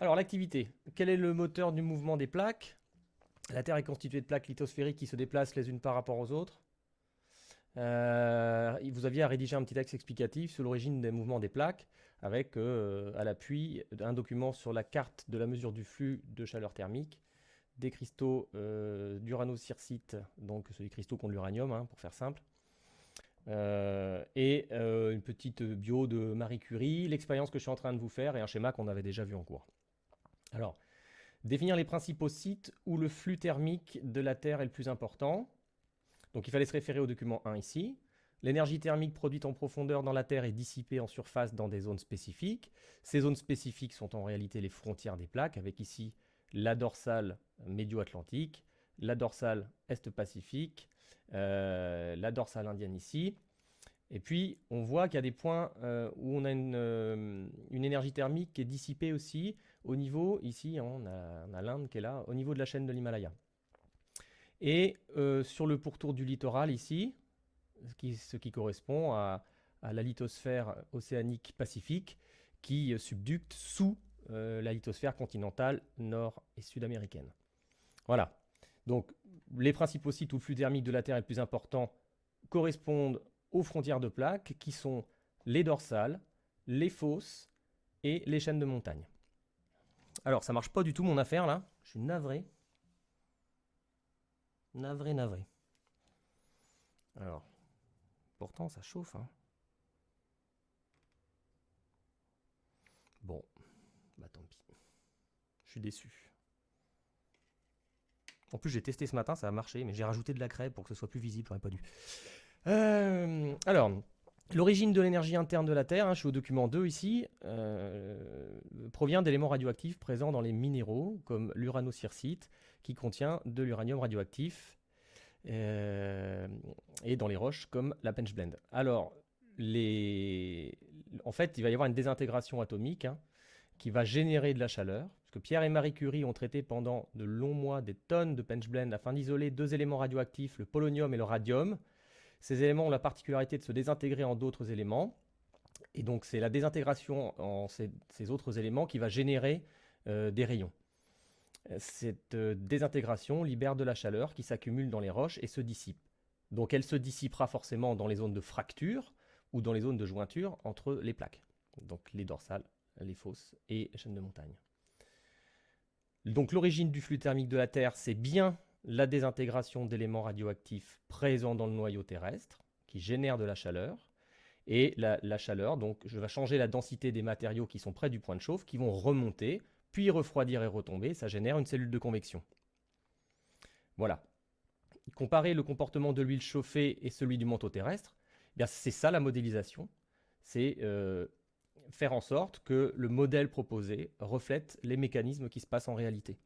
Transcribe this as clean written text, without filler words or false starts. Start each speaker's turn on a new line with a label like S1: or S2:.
S1: Alors, l'activité. Quel est le moteur du mouvement des plaques? La Terre est constituée de plaques lithosphériques qui se déplacent les unes par rapport aux autres. Vous aviez à rédiger un petit texte explicatif sur l'origine des mouvements des plaques, avec à l'appui un document sur la carte de la mesure du flux de chaleur thermique, des cristaux d'uranocircite, donc c'est des cristaux qui ont de l'uranium, hein, pour faire simple, et une petite bio de Marie Curie, l'expérience que je suis en train de vous faire et un schéma qu'on avait déjà vu en cours. Alors, définir les principaux sites où le flux thermique de la Terre est le plus important. Donc il fallait se référer au document 1 ici. L'énergie thermique produite en profondeur dans la Terre est dissipée en surface dans des zones spécifiques. Ces zones spécifiques sont en réalité les frontières des plaques, avec ici la dorsale médio-atlantique, la dorsale est-pacifique, la dorsale indienne ici. Et puis, on voit qu'il y a des points où on a une énergie thermique qui est dissipée aussi au niveau, ici, hein, on a l'Inde qui est là, au niveau de la chaîne de l'Himalaya. Et sur le pourtour du littoral ici, ce qui correspond à la lithosphère océanique pacifique qui subducte sous la lithosphère continentale nord- et sud-américaine. Voilà. Donc, les principaux sites où le flux thermique de la Terre est le plus important correspondent aux frontières de plaques qui sont les dorsales, les fosses et les chaînes de montagne. Alors, ça marche pas du tout mon affaire là. Je suis navré. Navré, navré. Alors, pourtant ça chauffe, hein. Bon, bah tant pis. Je suis déçu. En plus, j'ai testé ce matin, ça a marché, mais j'ai rajouté de la craie pour que ce soit plus visible, j'aurais pas dû. Alors, l'origine de l'énergie interne de la Terre, hein, je suis au document 2 ici, provient d'éléments radioactifs présents dans les minéraux, comme l'uranocircite, qui contient de l'uranium radioactif, et dans les roches, comme la Benchblende. Alors, en fait, il va y avoir une désintégration atomique, hein, qui va générer de la chaleur, parce que Pierre et Marie Curie ont traité pendant de longs mois des tonnes de Benchblende afin d'isoler deux éléments radioactifs, le polonium et le radium. Ces éléments ont la particularité de se désintégrer en d'autres éléments, et donc c'est la désintégration en ces autres éléments qui va générer des rayons. Cette désintégration libère de la chaleur qui s'accumule dans les roches et se dissipe. Donc elle se dissipera forcément dans les zones de fracture ou dans les zones de jointure entre les plaques, donc les dorsales, les fosses et les chaînes de montagne. Donc l'origine du flux thermique de la Terre, c'est bien la désintégration d'éléments radioactifs présents dans le noyau terrestre, qui génèrent de la chaleur. Et la chaleur, donc je vais changer la densité des matériaux qui sont près du point de chauffe, qui vont remonter, puis refroidir et retomber, ça génère une cellule de convection. Voilà. Comparer le comportement de l'huile chauffée et celui du manteau terrestre, eh bien c'est ça la modélisation. C'est faire en sorte que le modèle proposé reflète les mécanismes qui se passent en réalité.